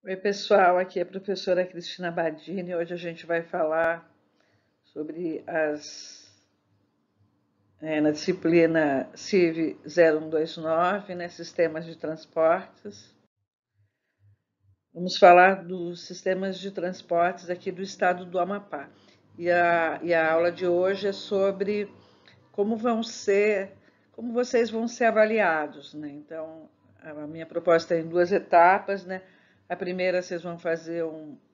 Oi, pessoal, aqui é a professora Cristina Badini. Hoje a gente vai falar sobre na disciplina CIV 0129, né, Sistemas de Transportes. Vamos falar dos sistemas de transportes aqui do estado do Amapá. E a aula de hoje é sobre como como vocês vão ser avaliados, né? Então, a minha proposta é em duas etapas, né? A primeira, vocês vão fazer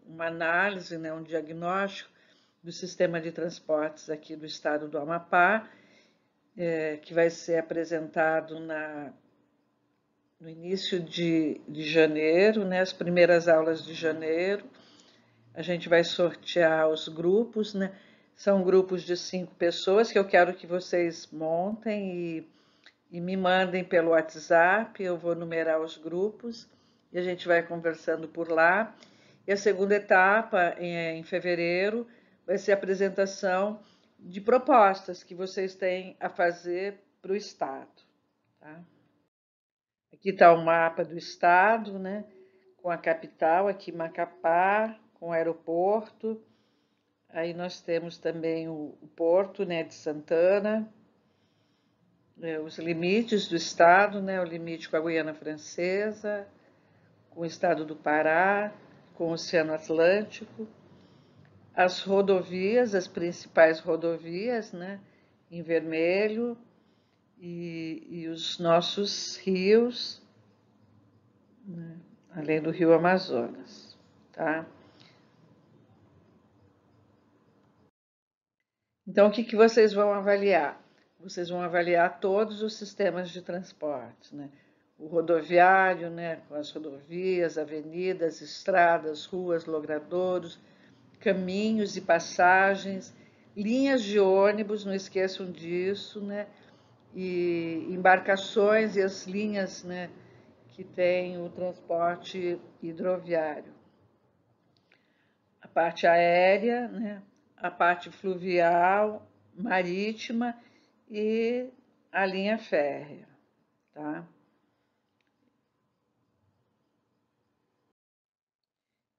uma análise, né, um diagnóstico do sistema de transportes aqui do estado do Amapá, que vai ser apresentado no início de janeiro, né, as primeiras aulas de janeiro. A gente vai sortear os grupos, né? São grupos de 5 pessoas que eu quero que vocês montem e me mandem pelo WhatsApp. Eu vou numerar os grupos e a gente vai conversando por lá. E a segunda etapa, em fevereiro, vai ser a apresentação de propostas que vocês têm a fazer para o Estado. Tá? Aqui está o mapa do Estado, né? Com a capital, aqui Macapá, com o aeroporto. Aí nós temos também o Porto, né, de Santana, os limites do estado, né, o limite com a Guiana Francesa, com o estado do Pará, com o Oceano Atlântico, as rodovias, as principais rodovias, né, em vermelho, e os nossos rios, né, além do Rio Amazonas, tá? Então, o que que vocês vão avaliar? Vocês vão avaliar todos os sistemas de transporte, né? O rodoviário, né, com as rodovias, avenidas, estradas, ruas, logradouros, caminhos e passagens, linhas de ônibus, não esqueçam disso, né? E embarcações e as linhas, né, que tem o transporte hidroviário. A parte aérea, né, a parte fluvial, marítima e a linha férrea, tá?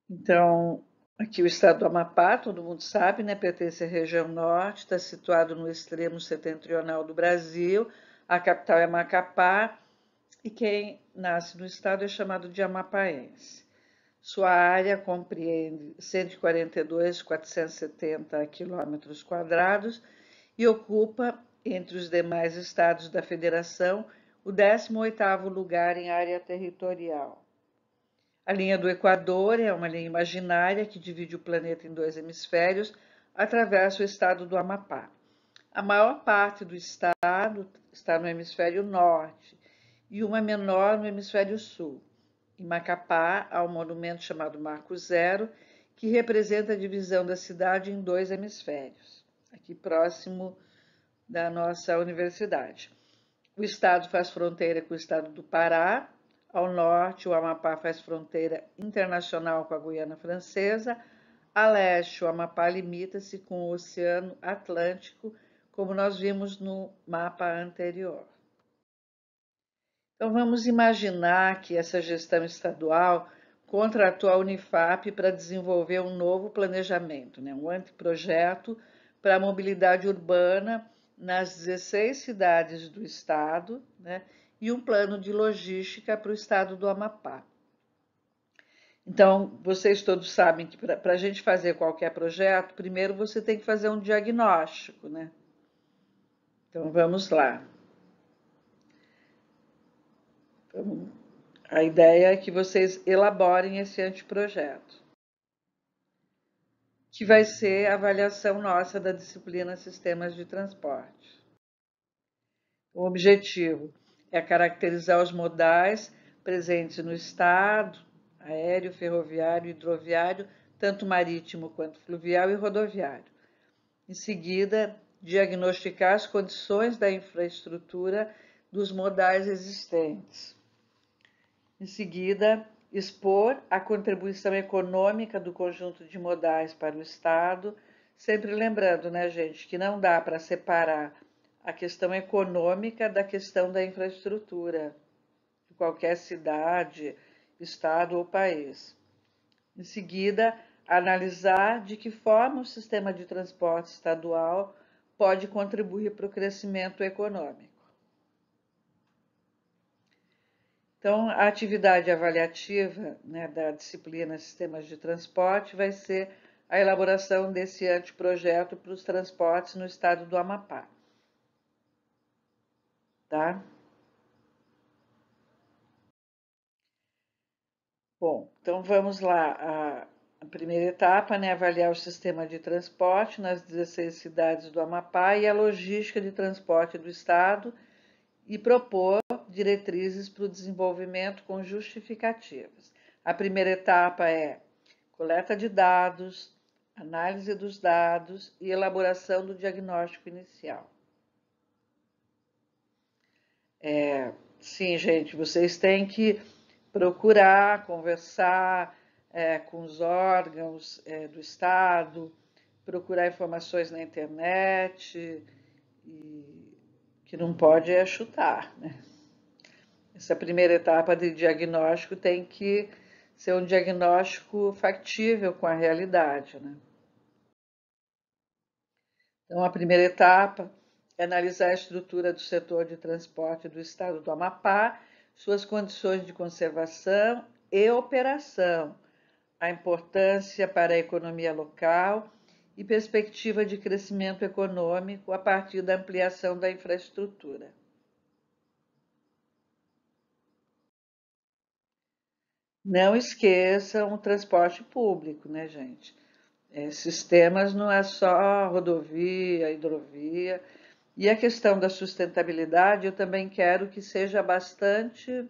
Então, aqui o estado do Amapá, todo mundo sabe, né, pertence à região norte, está situado no extremo setentrional do Brasil, a capital é Macapá e quem nasce no estado é chamado de amapaense. Sua área compreende 142.470 quilômetros quadrados e ocupa, entre os demais estados da federação, o 18º lugar em área territorial. A linha do Equador é uma linha imaginária que divide o planeta em dois hemisférios, atravessa o estado do Amapá. A maior parte do estado está no hemisfério norte e uma menor no hemisfério sul. Em Macapá, há um monumento chamado Marco Zero, que representa a divisão da cidade em dois hemisférios, aqui próximo da nossa universidade. O estado faz fronteira com o estado do Pará. Ao norte, o Amapá faz fronteira internacional com a Guiana Francesa. A leste, o Amapá limita-se com o Oceano Atlântico, como nós vimos no mapa anterior. Então, vamos imaginar que essa gestão estadual contratou a Unifap para desenvolver um novo planejamento, né, um anteprojeto para a mobilidade urbana nas 16 cidades do estado, né, e um plano de logística para o estado do Amapá. Então, vocês todos sabem que para a gente fazer qualquer projeto, primeiro você tem que fazer um diagnóstico, né? Então, vamos lá. A ideia é que vocês elaborem esse anteprojeto, que vai ser a avaliação nossa da disciplina Sistemas de Transporte. O objetivo é caracterizar os modais presentes no estado, aéreo, ferroviário, hidroviário, tanto marítimo quanto fluvial e rodoviário. Em seguida, diagnosticar as condições da infraestrutura dos modais existentes. Em seguida, expor a contribuição econômica do conjunto de modais para o Estado, sempre lembrando, né, gente, que não dá para separar a questão econômica da questão da infraestrutura de qualquer cidade, estado ou país. Em seguida, analisar de que forma o sistema de transporte estadual pode contribuir para o crescimento econômico. Então, a atividade avaliativa, né, da disciplina Sistemas de Transporte vai ser a elaboração desse anteprojeto para os transportes no estado do Amapá. Tá? Bom, então vamos lá. A primeira etapa, né, avaliar o sistema de transporte nas 16 cidades do Amapá e a logística de transporte do estado e propor diretrizes para o desenvolvimento com justificativas. A primeira etapa é coleta de dados, análise dos dados e elaboração do diagnóstico inicial. Sim, gente, vocês têm que procurar conversar com os órgãos do Estado, procurar informações na internet, e que não pode é chutar, né? Essa primeira etapa de diagnóstico tem que ser um diagnóstico factível com a realidade, né? Então, a primeira etapa é analisar a estrutura do setor de transporte do estado do Amapá, suas condições de conservação e operação, a importância para a economia local e perspectiva de crescimento econômico a partir da ampliação da infraestrutura. Não esqueçam o transporte público, né, gente? Sistemas não é só rodovia, hidrovia. E a questão da sustentabilidade, eu também quero que seja bastante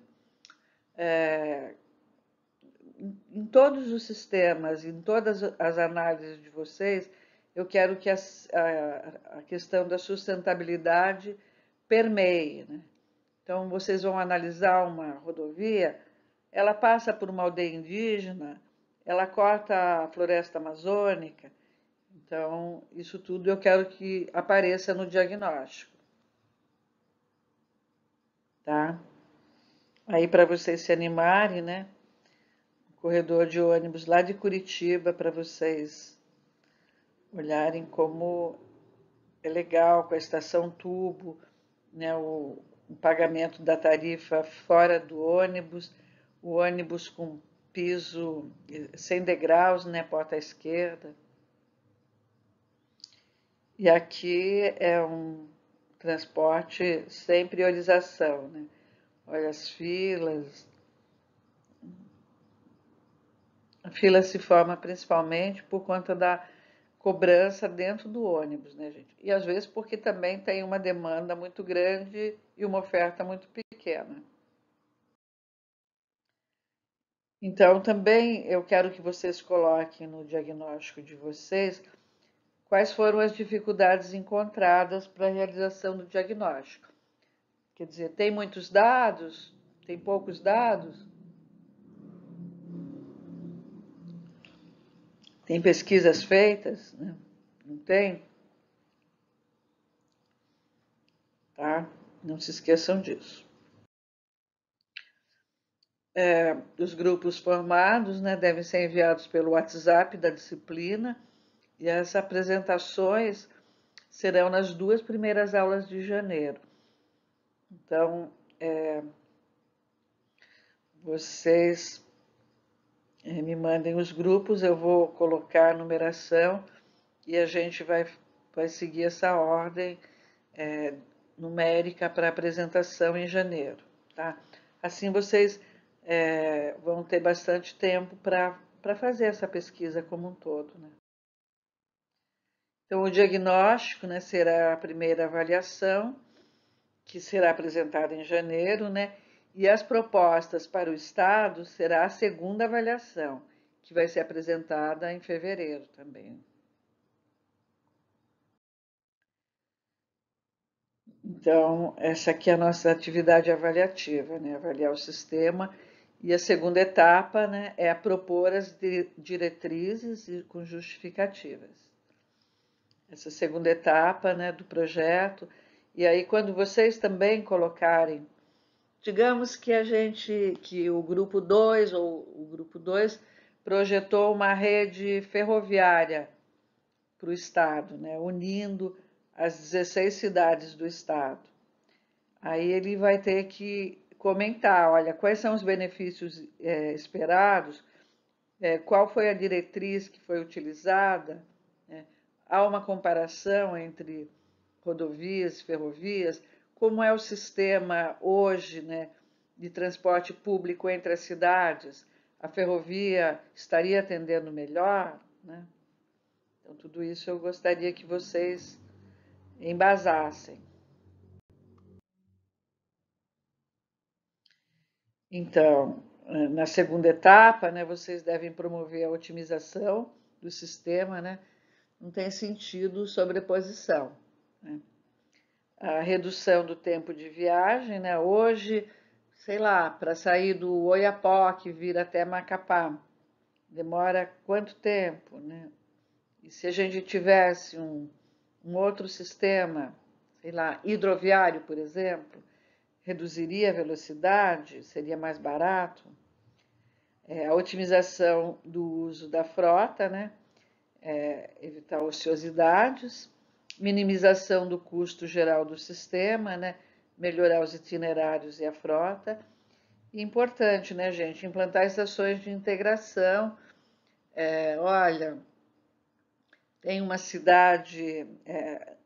em todos os sistemas, em todas as análises de vocês, eu quero que a questão da sustentabilidade permeie, né? Então, vocês vão analisar uma rodovia, ela passa por uma aldeia indígena, ela corta a floresta amazônica. Então, isso tudo eu quero que apareça no diagnóstico, tá? Aí, para vocês se animarem, né? O corredor de ônibus lá de Curitiba, para vocês olharem como é legal com a estação tubo, né? O pagamento da tarifa fora do ônibus, o ônibus com piso sem degraus, né? Porta à esquerda. E aqui é um transporte sem priorização, né? Olha as filas. A fila se forma principalmente por conta da cobrança dentro do ônibus, né, gente? E às vezes porque também tem uma demanda muito grande e uma oferta muito pequena. Então, também eu quero que vocês coloquem no diagnóstico de vocês quais foram as dificuldades encontradas para a realização do diagnóstico. Quer dizer, tem muitos dados? Tem poucos dados? Tem pesquisas feitas? Né? Não tem? Tá? Não se esqueçam disso. Os grupos formados, né, devem ser enviados pelo WhatsApp da disciplina e as apresentações serão nas 2 primeiras aulas de janeiro. Então, vocês me mandem os grupos, eu vou colocar a numeração e a gente vai seguir essa ordem numérica para apresentação em janeiro, tá? Assim vocês vão ter bastante tempo para fazer essa pesquisa como um todo, né? Então, o diagnóstico, né, será a primeira avaliação, que será apresentada em janeiro, né? E as propostas para o Estado será a segunda avaliação, que vai ser apresentada em fevereiro também. Então, essa aqui é a nossa atividade avaliativa, né? Avaliar o sistema. E a segunda etapa, né, é a propor as diretrizes com justificativas. Essa segunda etapa, né, do projeto. E aí, quando vocês também colocarem, digamos que que o grupo 2 ou o grupo 2 projetou uma rede ferroviária para o estado, né, unindo as 16 cidades do estado. Aí ele vai ter que comentar, olha, quais são os benefícios esperados, qual foi a diretriz que foi utilizada, né? Há uma comparação entre rodovias e ferrovias, como é o sistema hoje, né, de transporte público entre as cidades, a ferrovia estaria atendendo melhor, né? Então, tudo isso eu gostaria que vocês embasassem. Então, na segunda etapa, né, vocês devem promover a otimização do sistema, né? Não tem sentido sobreposição, né? A redução do tempo de viagem, né? Hoje, sei lá, para sair do Oiapoque vir até Macapá, demora quanto tempo, né? E se a gente tivesse um outro sistema, sei lá, hidroviário, por exemplo, reduziria a velocidade, seria mais barato. A otimização do uso da frota, né? Evitar ociosidades, minimização do custo geral do sistema, né? Melhorar os itinerários e a frota. E importante, né, gente, implantar estações de integração. Olha, tem uma cidade,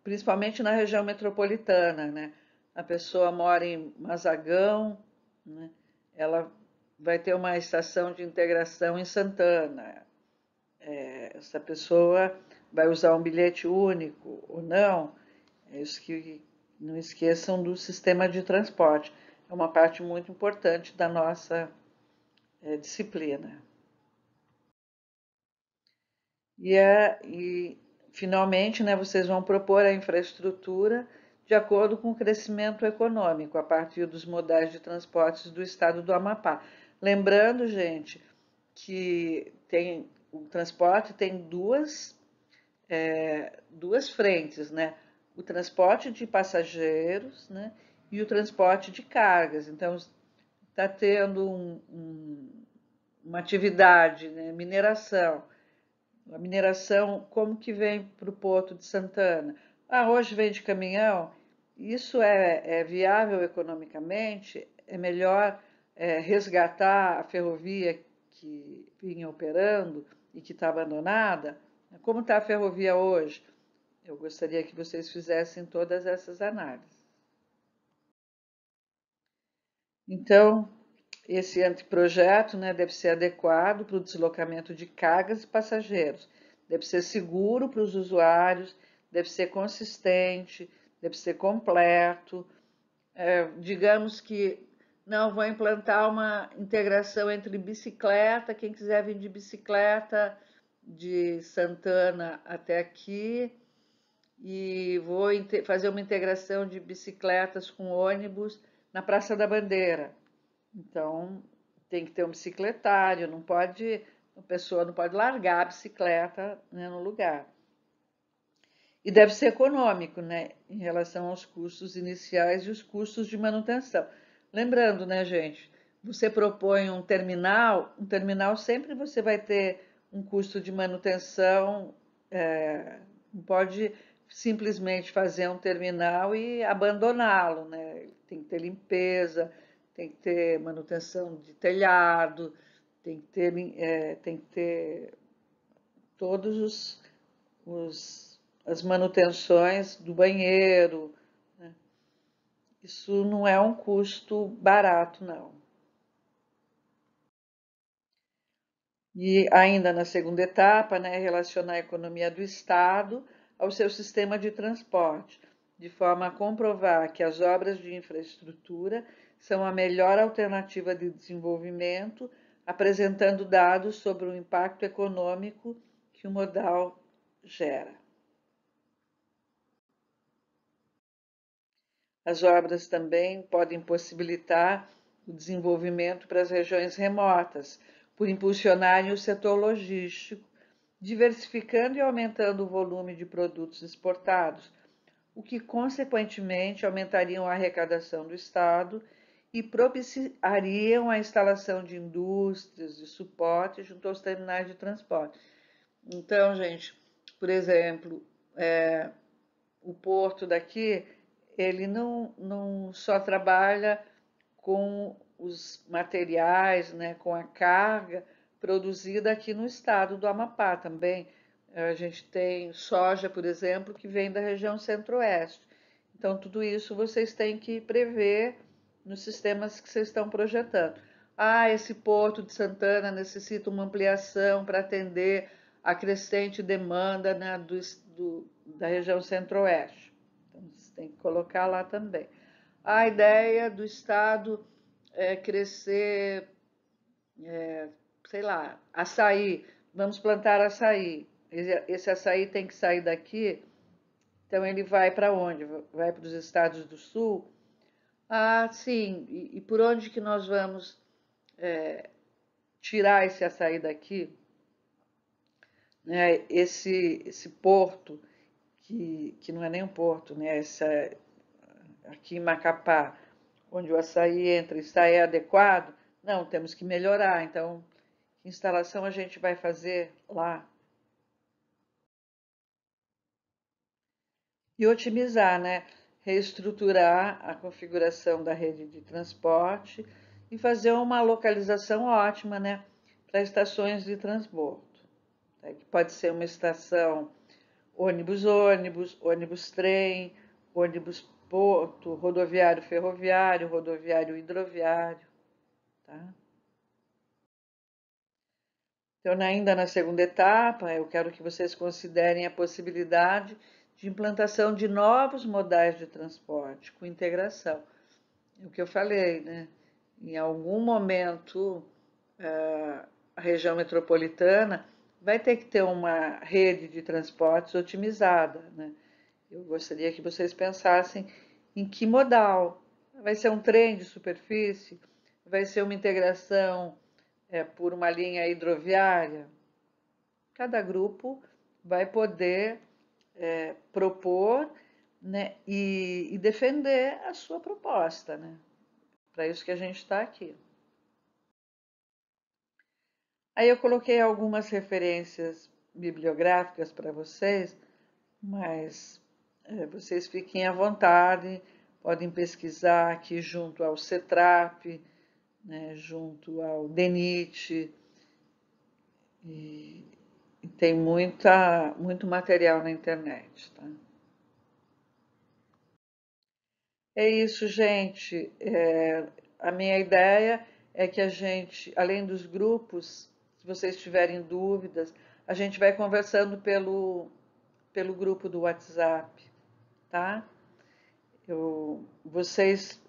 principalmente na região metropolitana, né? A pessoa mora em Mazagão, né? Ela vai ter uma estação de integração em Santana. Essa pessoa vai usar um bilhete único ou não, é isso que não esqueçam do sistema de transporte. É uma parte muito importante da nossa disciplina. E finalmente, né, vocês vão propor a infraestrutura de acordo com o crescimento econômico, a partir dos modais de transportes do estado do Amapá. Lembrando, gente, que o transporte tem duas frentes, né? O transporte de passageiros, né? E o transporte de cargas. Então, está tendo uma atividade, né? Mineração. A mineração, como que vem para o Porto de Santana? Hoje vem de caminhão. Isso é viável economicamente? É melhor resgatar a ferrovia que vinha operando e que está abandonada? Como está a ferrovia hoje? Eu gostaria que vocês fizessem todas essas análises. Então, esse anteprojeto, né, deve ser adequado para o deslocamento de cargas e passageiros, deve ser seguro para os usuários, deve ser consistente, deve ser completo. Digamos que não, vou implantar uma integração entre bicicleta, quem quiser vir de bicicleta de Santana até aqui, e vou fazer uma integração de bicicletas com ônibus na Praça da Bandeira. Então, tem que ter um bicicletário, a pessoa não pode largar a bicicleta, né, no lugar. E deve ser econômico, né, em relação aos custos iniciais e os custos de manutenção. Lembrando, né, gente, você propõe um terminal sempre você vai ter um custo de manutenção, não pode simplesmente fazer um terminal e abandoná-lo, né? Tem que ter limpeza, tem que ter manutenção de telhado, tem que ter todos as manutenções do banheiro, né? Isso não é um custo barato, não. E ainda na segunda etapa, né, relacionar a economia do Estado ao seu sistema de transporte, de forma a comprovar que as obras de infraestrutura são a melhor alternativa de desenvolvimento, apresentando dados sobre o impacto econômico que o modal gera. As obras também podem possibilitar o desenvolvimento para as regiões remotas, por impulsionarem o setor logístico, diversificando e aumentando o volume de produtos exportados, o que consequentemente aumentariam a arrecadação do Estado e propiciariam a instalação de indústrias de suporte junto aos terminais de transporte. Então, gente, por exemplo, o porto daqui, ele não só trabalha com os materiais, né, com a carga produzida aqui no estado do Amapá também. A gente tem soja, por exemplo, que vem da região centro-oeste. Então, tudo isso vocês têm que prever nos sistemas que vocês estão projetando. Ah, esse porto de Santana necessita uma ampliação para atender a crescente demanda, né, da região centro-oeste. Então, você tem que colocar lá também. A ideia do Estado é crescer, sei lá, açaí. Vamos plantar açaí. Esse açaí tem que sair daqui, então ele vai para onde? Vai para os estados do sul? Ah, sim. E por onde que nós vamos tirar esse açaí daqui? Né? Esse porto, que não é nem um porto, né? Aqui em Macapá, onde o açaí entra e sai, é adequado? Não, temos que melhorar. Então, que instalação a gente vai fazer lá? E otimizar, né? Reestruturar a configuração da rede de transporte e fazer uma localização ótima, né? Para estações de transbordo. Tá? Que pode ser uma estação ônibus-ônibus, ônibus-trem, ônibus-porto, rodoviário-ferroviário, rodoviário-hidroviário. Tá? Então, ainda na segunda etapa, eu quero que vocês considerem a possibilidade de implantação de novos modais de transporte com integração. É o que eu falei, né? Em algum momento, a região metropolitana vai ter que ter uma rede de transportes otimizada, né? Eu gostaria que vocês pensassem em que modal. Vai ser um trem de superfície? Vai ser uma integração por uma linha hidroviária? Cada grupo vai poder propor, né, e defender a sua proposta, né? Para isso que a gente está aqui. Aí eu coloquei algumas referências bibliográficas para vocês, mas vocês fiquem à vontade, podem pesquisar aqui junto ao CETRAP, né, junto ao DENIT, e tem muito material na internet, tá? É isso, gente. A minha ideia é que a gente, além dos grupos, se vocês tiverem dúvidas, a gente vai conversando pelo grupo do WhatsApp, tá? Vocês,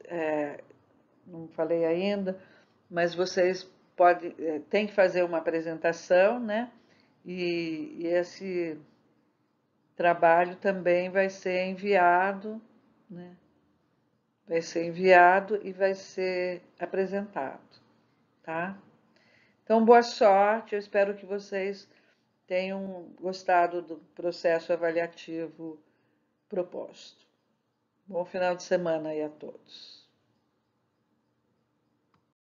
não falei ainda, mas vocês têm que fazer uma apresentação, né? E esse trabalho também vai ser enviado, né? Vai ser enviado e vai ser apresentado, tá? Então, boa sorte, eu espero que vocês tenham gostado do processo avaliativo proposto. Bom final de semana aí a todos.